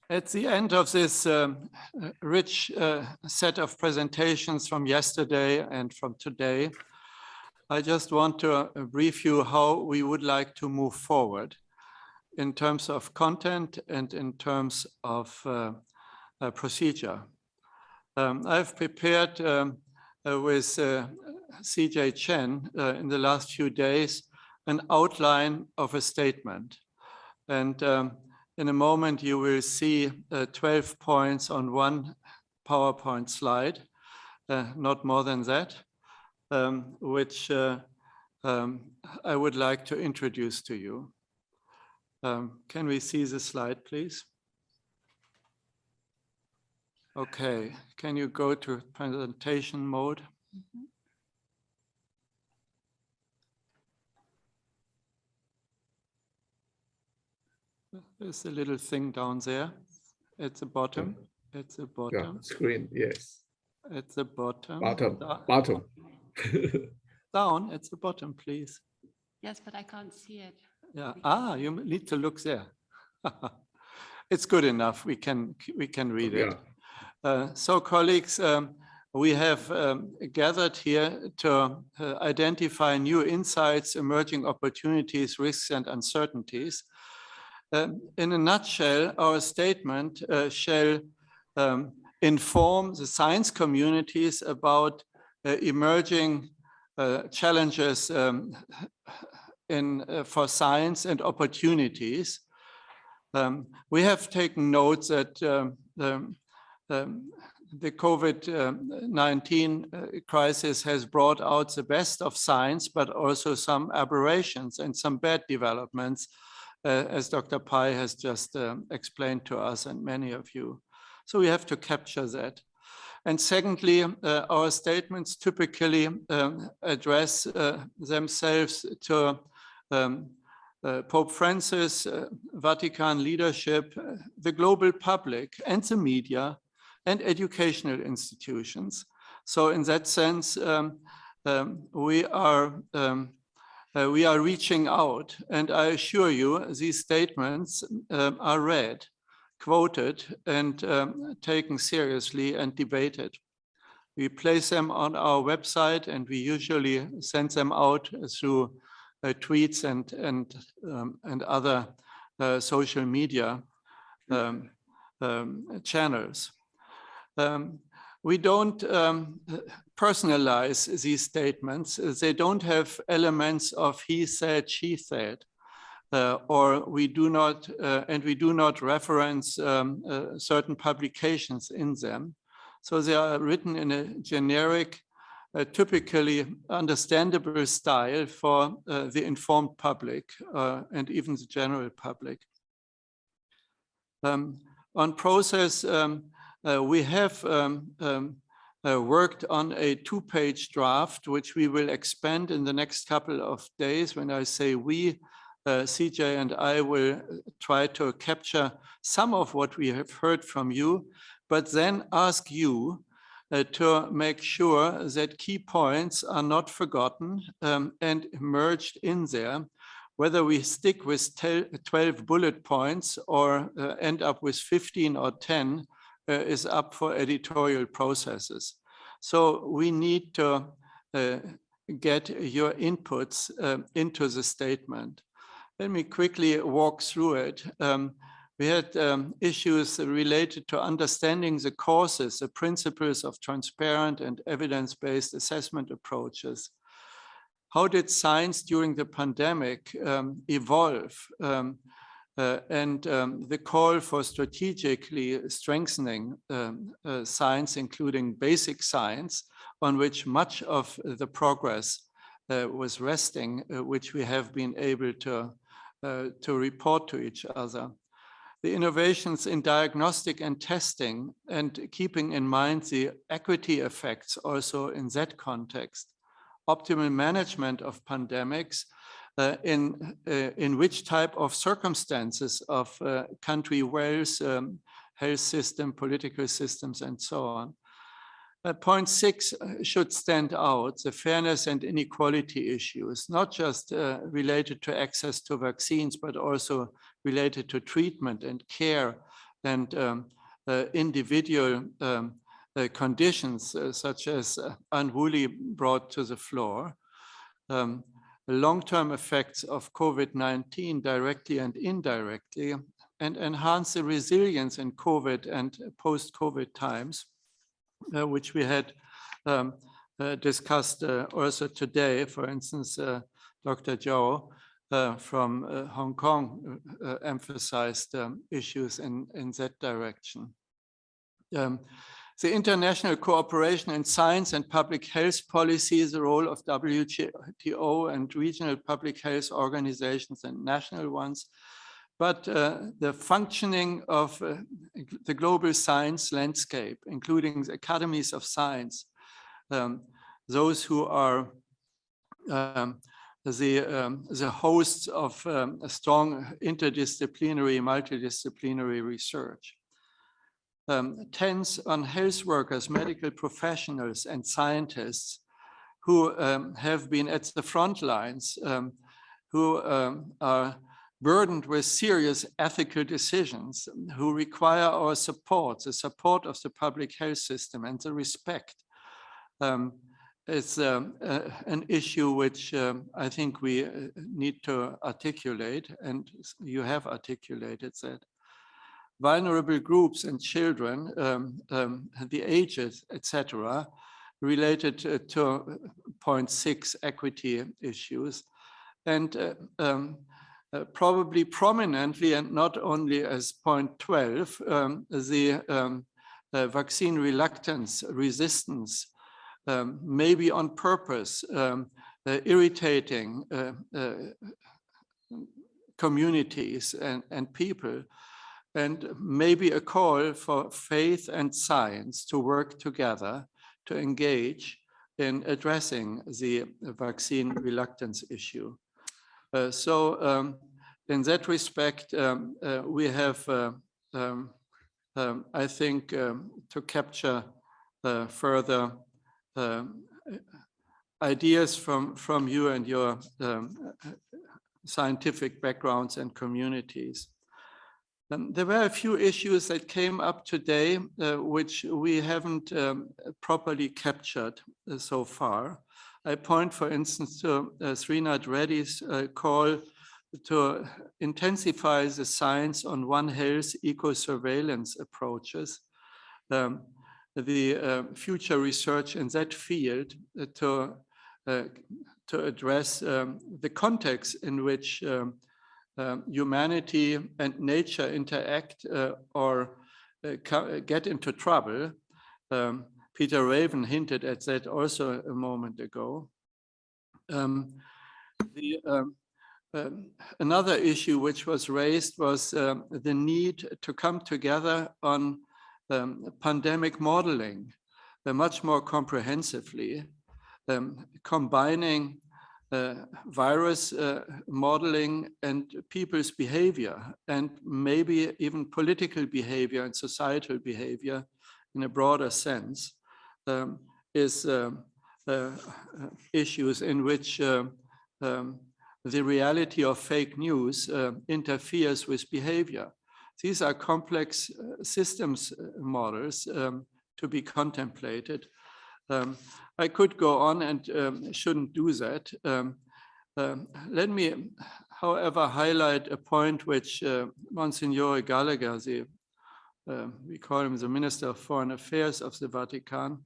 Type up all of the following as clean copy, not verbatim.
At the end of this rich set of presentations from yesterday and from today, I just want to brief you how we would like to move forward in terms of content and in terms of procedure. I've prepared with CJ Chen in the last few days an outline of a statement. And in a moment, you will see 12 points on one PowerPoint slide, not more than that, which I would like to introduce to you. Can we see the slide, please? Okay, can you go to presentation mode? Mm-hmm. There's a little thing down there at the bottom. At the bottom. Yeah, screen, yes. At the bottom. Bottom. Down at the bottom, please. Yes, but I can't see it. Yeah. You need to look there. It's good enough. We can read it. Yeah. So, colleagues, we have gathered here to identify new insights, emerging opportunities, risks, and uncertainties. In a nutshell, our statement shall inform the science communities about emerging challenges for science and opportunities. We have taken note that the COVID-19 crisis has brought out the best of science, but also some aberrations and some bad developments, as Dr. Pai has just explained to us and many of you. So we have to capture that. And secondly, our statements typically address themselves to Pope Francis, Vatican leadership, the global public, and the media, and educational institutions. So in that sense, we are reaching out, and I assure you, these statements are read, quoted, and taken seriously and debated. We place them on our website, and we usually send them out through tweets and other social media channels. We don't personalize these statements. They don't have elements of he said, she said, or we do not reference certain publications in them. So they are written in a generic, typically understandable style for the informed public and even the general public. On process, we have worked on a 2-page draft, which we will expand in the next couple of days. When I say we, CJ and I will try to capture some of what we have heard from you, but then ask you to make sure that key points are not forgotten and merged in there. Whether we stick with 12 bullet points or end up with 15 or 10 is up for editorial processes. So we need to get your inputs into the statement. Let me quickly walk through it. We had issues related to understanding the causes, the principles of transparent and evidence-based assessment approaches. How did science during the pandemic evolve? And the call for strategically strengthening science, including basic science, on which much of the progress was resting, which we have been able to report to each other. The innovations in diagnostic and testing, and keeping in mind the equity effects also in that context. Optimal management of pandemics, in which type of circumstances of country wealth, health system, political systems, and so on. Point 6 should stand out, the fairness and inequality issues, not just related to access to vaccines, but also related to treatment and care and individual conditions, such as unruly brought to the floor, long-term effects of COVID-19 directly and indirectly, and enhance the resilience in COVID and post-COVID times, which we had discussed also today. For instance, Dr. Zhou from Hong Kong emphasized issues in that direction. The international cooperation in science and public health policy is the role of WTO and regional public health organizations and national ones. But the functioning of the global science landscape, including the academies of science, those who are the hosts of a strong interdisciplinary, multidisciplinary research, tends on health workers, medical professionals, and scientists who have been at the front lines, who are burdened with serious ethical decisions, who require our support, the support of the public health system, and the respect. It's an issue which I think we need to articulate, and you have articulated that. Vulnerable groups and children, the ages, etc., related to point 6 equity issues, and probably prominently and not only as point 12, the vaccine reluctance, resistance, maybe on purpose, irritating communities and people, and maybe a call for faith and science to work together to engage in addressing the vaccine reluctance issue. So in that respect, we have, I think, to capture further ideas from you and your scientific backgrounds and communities. There were a few issues that came up today, which we haven't properly captured so far. I point, for instance, to Srinath Reddy's call to intensify the science on One Health eco-surveillance approaches, the future research in that field to address the context in which humanity and nature interact or get into trouble. Peter Raven hinted at that also a moment ago. Another issue which was raised was the need to come together on pandemic modeling much more comprehensively, combining virus modeling and people's behavior, and maybe even political behavior and societal behavior in a broader sense, is issues in which the reality of fake news interferes with behavior. These are complex systems models to be contemplated. I could go on and shouldn't do that. Let me, however, highlight a point which Monsignor Gallagher, we call him the Minister of Foreign Affairs of the Vatican,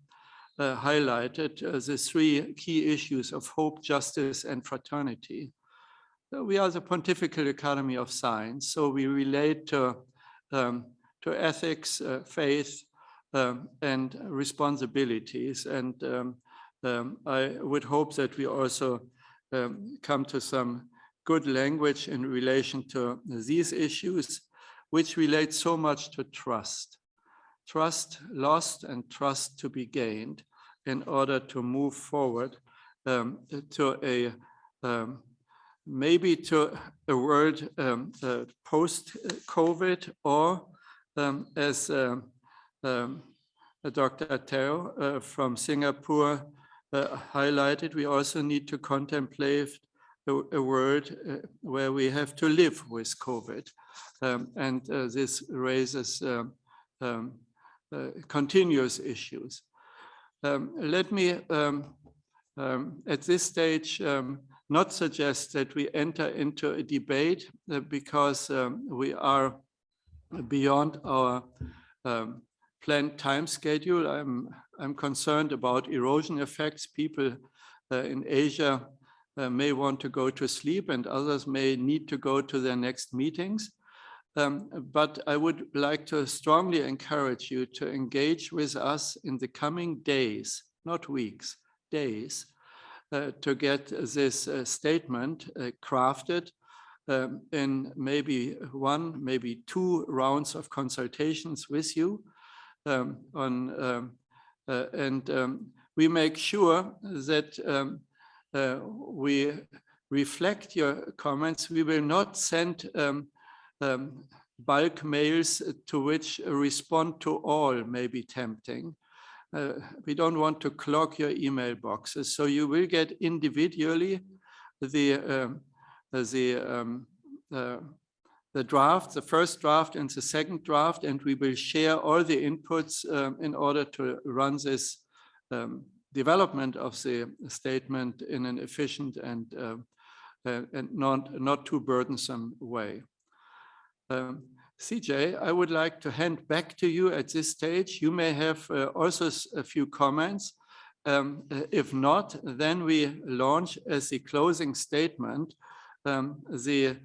highlighted the 3 key issues of hope, justice, and fraternity. We are the Pontifical Academy of Science, so we relate to ethics, faith, and responsibilities. And I would hope that we also come to some good language in relation to these issues, which relate so much to trust. Trust lost and trust to be gained in order to move forward to a maybe to a world post-COVID, or as Dr. Teo from Singapore highlighted, we also need to contemplate a world where we have to live with COVID. And this raises continuous issues. Let me, at this stage, not suggest that we enter into a debate because we are beyond our planned time schedule. I'm concerned about erosion effects. People in Asia may want to go to sleep and others may need to go to their next meetings. But I would like to strongly encourage you to engage with us in the coming days, not weeks, days, to get this statement crafted in maybe one, maybe two rounds of consultations with you. We make sure that we reflect your comments. We will not send bulk mails to which a respond to all may be tempting. We don't want to clog your email boxes, so you will get individually the draft, the first draft and the second draft, and we will share all the inputs in order to run this development of the statement in an efficient and not too burdensome way. CJ, I would like to hand back to you at this stage. You may have also a few comments. If not, then we launch as the closing statement the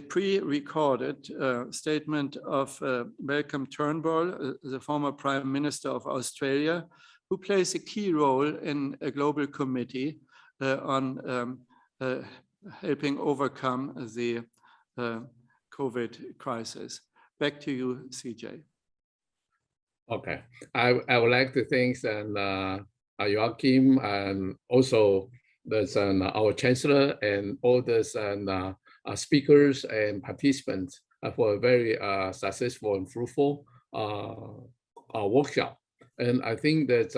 pre-recorded statement of Malcolm Turnbull, the former Prime Minister of Australia, who plays a key role in a global committee on helping overcome the COVID crisis. Back to you, CJ. Okay, I would like to thank Joachim and also our Chancellor and all those speakers and participants for a very successful and fruitful workshop. And I think that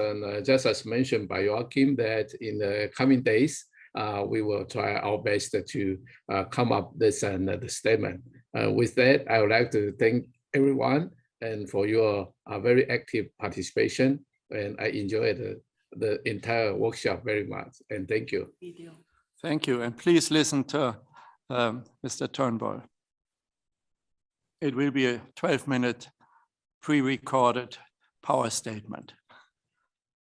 just as mentioned by Joachim, that in the coming days, we will try our best to come up with the statement. With that, I would like to thank everyone and for your very active participation. And I enjoyed the entire workshop very much. And thank you. Thank you. And please listen to Mr. Turnbull. It will be a 12-minute pre-recorded power statement.